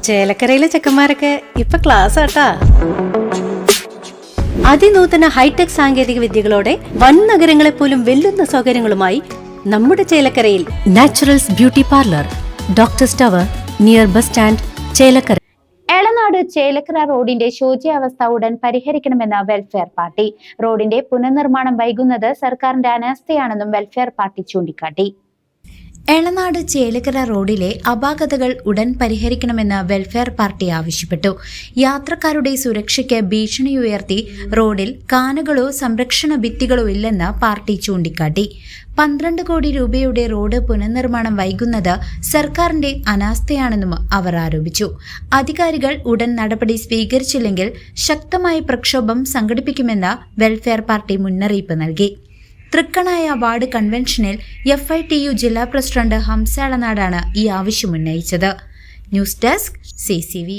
ചേലക്കരയിലെ ചെക്കന്മാരൊക്കെ ഇപ്പൊ ക്ലാസ് ആട്ടാ. അതിനൂതന ഹൈടെക് സാങ്കേതിക വിദ്യകളോടെ വൻ നഗരങ്ങളെ പോലും വെല്ലുന്ന സൗകര്യങ്ങളുമായി നമ്മുടെ ചേലക്കരയിൽ Naturals beauty parlour, doctors tower, near bus stand, Chelakkara. Elanad Chelakkara റോഡിന്റെ ശോച്യാവസ്ഥ ഉടൻ പരിഹരിക്കണമെന്ന് വെൽഫെയർ പാർട്ടി. റോഡിന്റെ പുനർനിർമ്മാണം വൈകുന്നത് സർക്കാരിന്റെ അനാസ്ഥയാണെന്നും വെൽഫെയർ പാർട്ടി ചൂണ്ടിക്കാട്ടി. എളനാട് ചേലക്കര റോഡിലെ അപാകതകൾ ഉടൻ പരിഹരിക്കണമെന്ന് വെൽഫെയർ പാർട്ടി ആവശ്യപ്പെട്ടു. യാത്രക്കാരുടെ സുരക്ഷയ്ക്ക് ഭീഷണിയുയർത്തി റോഡിൽ കാനകളോ സംരക്ഷണ ഭിത്തികളോ ഇല്ലെന്ന് പാർട്ടി ചൂണ്ടിക്കാട്ടി. 12 കോടി രൂപയുടെ റോഡ് പുനർനിർമ്മാണം വൈകുന്നത് സർക്കാരിന്റെ അനാസ്ഥയാണെന്നും അവർ ആരോപിച്ചു. അധികാരികൾ ഉടൻ നടപടി സ്വീകരിച്ചില്ലെങ്കിൽ ശക്തമായ പ്രക്ഷോഭം സംഘടിപ്പിക്കുമെന്ന് വെൽഫെയർ പാർട്ടി മുന്നറിയിപ്പ് നൽകി. തൃക്കണായ വാർഡ് കൺവെൻഷനിൽ FITU ജില്ലാ പ്രസിഡന്റ് ഹംസ എളനാടാണ് ഈ ആവശ്യമുന്നയിച്ചത്. News desk CCV.